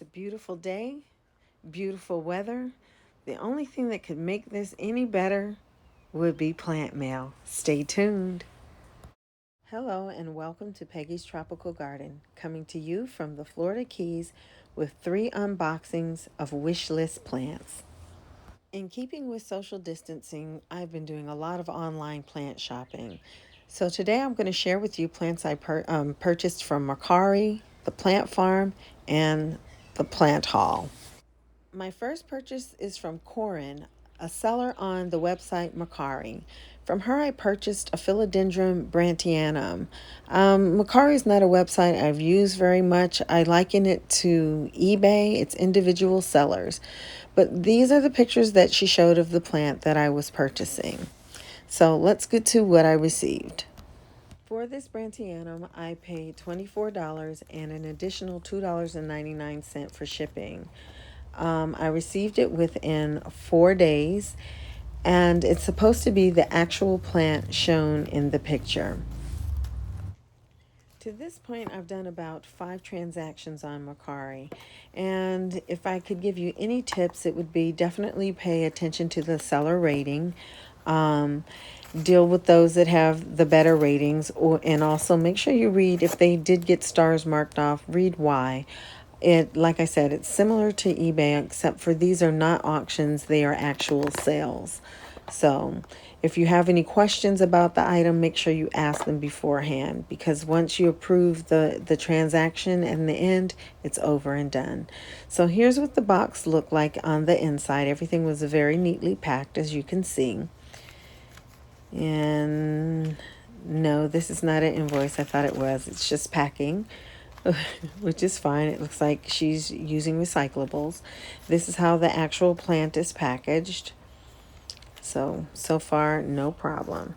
a beautiful day, beautiful weather. The only thing that could make this any better would be plant mail. Stay tuned. Hello, and welcome to Peggy's Tropical Garden, coming to you from the Florida Keys with 3 unboxings of Wishlist plants. In keeping with social distancing, I've been doing a lot of online plant shopping. So today I'm going to share with you plants I purchased from Mercari, the Plant Farm, and the Plant Hall. My first purchase is from Corin, a seller on the website Mercari. From her, I purchased a Philodendron Brandtianum. Mercari is not a website I've used very much. I liken it to eBay, it's individual sellers. But these are the pictures that she showed of the plant that I was purchasing. So let's get to what I received. For this Brandtianum, I paid $24 and an additional $2.99 for shipping. I received it within 4 days, and it's supposed to be the actual plant shown in the picture. To this point, I've done about 5 transactions on Mercari, and if I could give you any tips, it would be definitely pay attention to the seller rating. Deal with those that have the better ratings, and also make sure you read if they did get stars marked off, read why. Like I said, it's similar to eBay, except for these are not auctions, they are actual sales. So if you have any questions about the item, make sure you ask them beforehand, because once you approve the transaction in the end, it's over and done. So here's what the box looked like on the inside. Everything was very neatly packed, as you can see. And no, this is not an invoice. I thought it was. It's just packing, which is fine. It looks like she's using recyclables. This is how the actual plant is packaged. So far, no problem.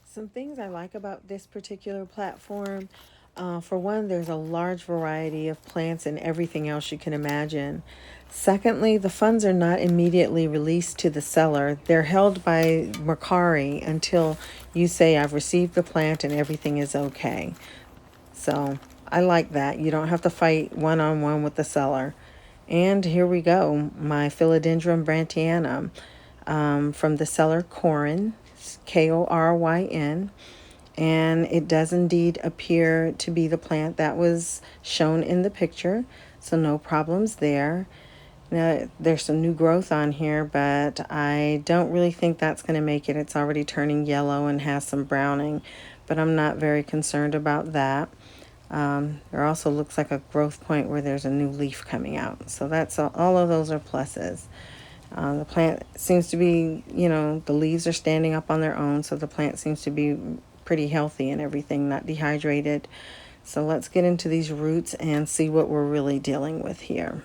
Some things I like about this particular platform. For one, there's a large variety of plants and everything else you can imagine. Secondly, the funds are not immediately released to the seller. They're held by Mercari until you say, I've received the plant and everything is okay. So I like that. You don't have to fight one-on-one with the seller. And here we go, my Philodendron Brandtianum from the seller Corin, Koryn. And it does indeed appear to be the plant that was shown in the picture, so no problems there. Now, there's some new growth on here, but I don't really think that's going to make it. It's already turning yellow and has some browning, but I'm not very concerned about that. There also looks like a growth point where there's a new leaf coming out, so that's all of those are pluses. The plant seems to be, the leaves are standing up on their own, so the plant seems to be pretty healthy and everything, not dehydrated. So let's get into these roots and see what we're really dealing with here.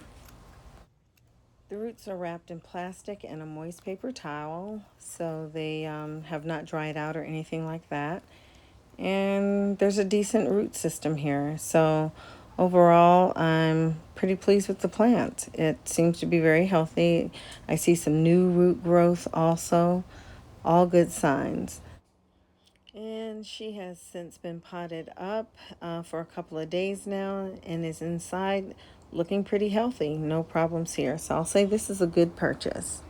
The roots are wrapped in plastic and a moist paper towel, so they have not dried out or anything like that. And there's a decent root system here. So overall, I'm pretty pleased with the plant. It seems to be very healthy. I see some new root growth also. All good signs. And she has since been potted up for a couple of days now and is inside looking pretty healthy. No problems here. So I'll say this is a good purchase.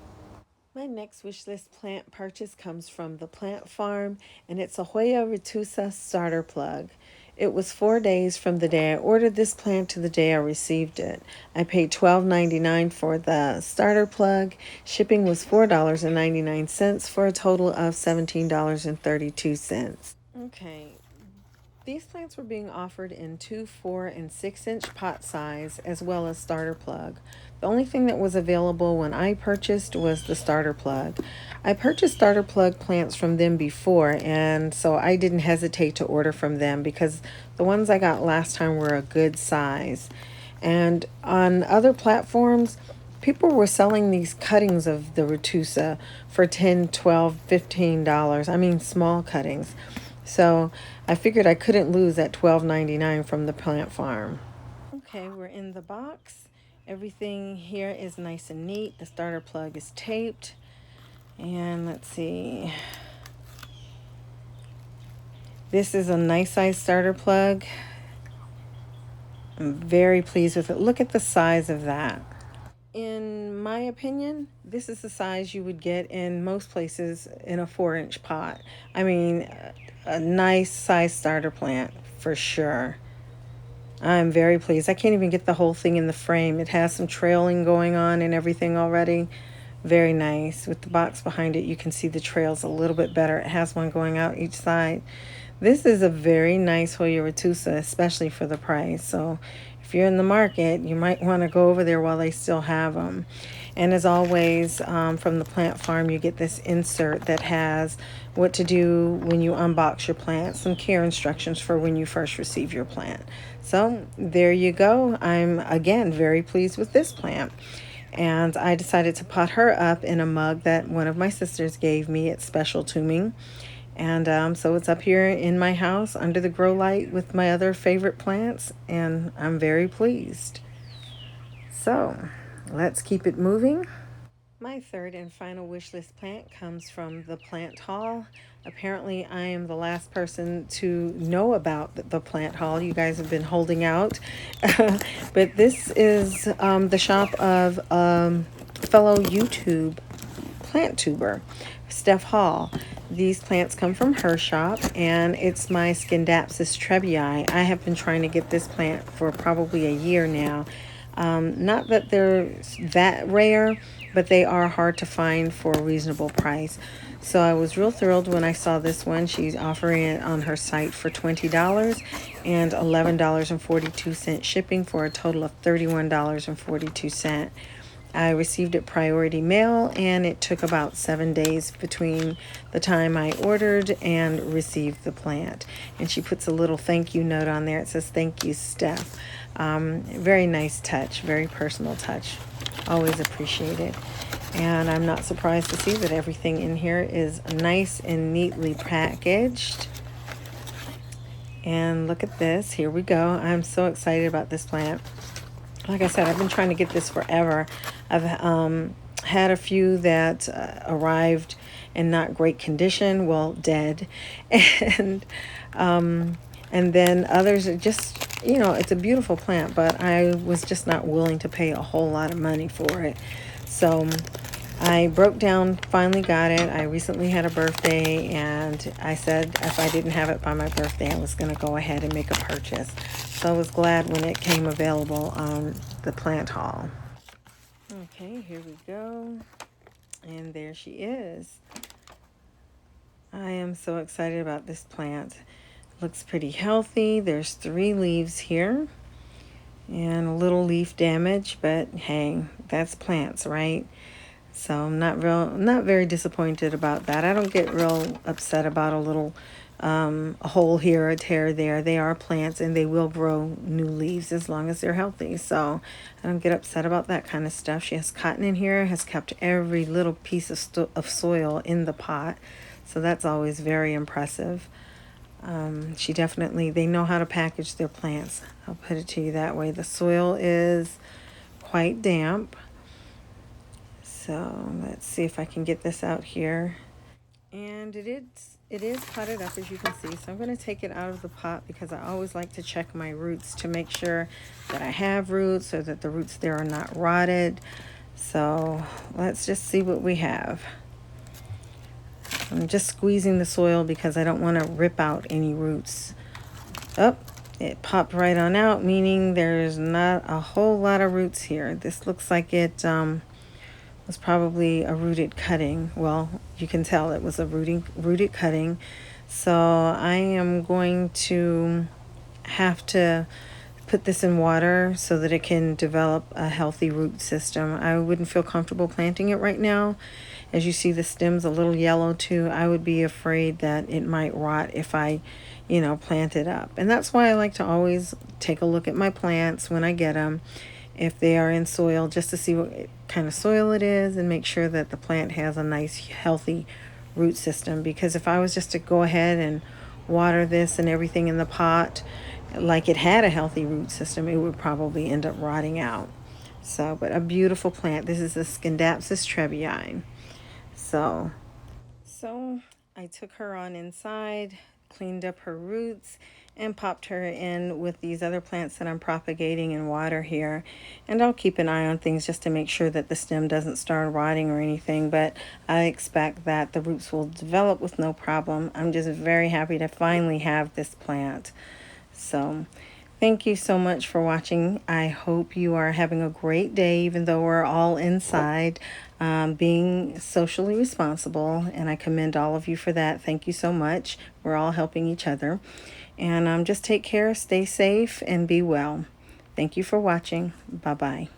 My next wish list plant purchase comes from the Plant Farm, and it's a Hoya Retusa starter plug. It was 4 days from the day I ordered this plant to the day I received it. I paid $12.99 for the starter plug. Shipping was $4.99 for a total of $17.32. Okay, these plants were being offered in 2, 4, and 6-inch pot size, as well as starter plug. The only thing that was available when I purchased was the starter plug. I purchased starter plug plants from them before, and so I didn't hesitate to order from them because the ones I got last time were a good size. And on other platforms, people were selling these cuttings of the Virtusa for $10, $12, $15. I mean, small cuttings. So I figured I couldn't lose that $12.99 from the Plant Farm. Okay, we're in the box. Everything here is nice and neat. The starter plug is taped. And let's see. This is a nice size starter plug. I'm very pleased with it. Look at the size of that. In my opinion, this is the size you would get in most places in a 4-inch pot. I mean, a nice size starter plant for sure. I'm very pleased. I can't even get the whole thing in the frame. It has some trailing going on and everything already. Very nice. With the box behind it, you can see the trails a little bit better. It has one going out each side. This is a very nice Hoya Retusa, especially for the price. So if you're in the market, you might want to go over there while they still have them. And as always, from the plant farm, you get this insert that has what to do when you unbox your plant, some care instructions for when you first receive your plant. So there you go. I'm, again, very pleased with this plant. And I decided to pot her up in a mug that one of my sisters gave me. It's special to me. And so it's up here in my house under the grow light with my other favorite plants, and I'm very pleased. So let's keep it moving. My third and final wish list plant comes from the plant haul. Apparently, I am the last person to know about the plant haul. You guys have been holding out. But this is the shop of fellow YouTube plant tuber, Steph Hall. These plants come from her shop, and it's my Scindapsus Treubii. I have been trying to get this plant for probably a year now. Not that they're that rare, but they are hard to find for a reasonable price. So I was real thrilled when I saw this one. She's offering it on her site for $20 and $11.42 shipping for a total of $31.42. I received it priority mail, and it took about 7 days between the time I ordered and received the plant. And she puts a little thank you note on there. It says, "Thank you, Steph." Very nice touch, very personal touch. Always appreciated. And I'm not surprised to see that everything in here is nice and neatly packaged. And look at this. Here we go. I'm so excited about this plant. Like I said, I've been trying to get this forever. I've had a few that arrived in not great condition, well, dead, and and then others are just, it's a beautiful plant, but I was just not willing to pay a whole lot of money for it. So I broke down, finally got it. I recently had a birthday, and I said if I didn't have it by my birthday, I was going to go ahead and make a purchase. So I was glad when it came available on the plant haul. Okay, here we go. And there she is. I am so excited about this plant. Looks pretty healthy. There's 3 leaves here and a little leaf damage, but hey, that's plants, right? So I'm not very disappointed about that. I don't get real upset about a little a hole here, a tear there. They are plants, and they will grow new leaves as long as they're healthy. So I don't get upset about that kind of stuff. She has cotton in here, has kept every little piece of soil in the pot. So that's always very impressive. They know how to package their plants. I'll put it to you that way. The soil is quite damp. So let's see if I can get this out here. And it is potted up, as you can see. So I'm going to take it out of the pot because I always like to check my roots to make sure that I have roots or that the roots there are not rotted. So let's just see what we have. I'm just squeezing the soil because I don't want to rip out any roots. Oh, it popped right on out, meaning there's not a whole lot of roots here. This looks like it was probably a rooted cutting. Well, you can tell it was a rooted cutting. So I am going to have to put this in water so that it can develop a healthy root system. I wouldn't feel comfortable planting it right now. As you see, the stem's a little yellow too. I would be afraid that it might rot if I, plant it up. And that's why I like to always take a look at my plants when I get them, if they are in soil, just to see what kind of soil it is and make sure that the plant has a nice, healthy root system. Because if I was just to go ahead and water this and everything in the pot like it had a healthy root system, it would probably end up rotting out. So, but a beautiful plant. This is the Scindapsus Treubii. So I took her on inside, cleaned up her roots, and popped her in with these other plants that I'm propagating in water here. And I'll keep an eye on things just to make sure that the stem doesn't start rotting or anything, but I expect that the roots will develop with no problem. I'm just very happy to finally have this plant. So thank you so much for watching. I hope you are having a great day, even though we're all inside, being socially responsible, and I commend all of you for that. Thank you so much. We're all helping each other. And just take care, stay safe, and be well. Thank you for watching. Bye-bye.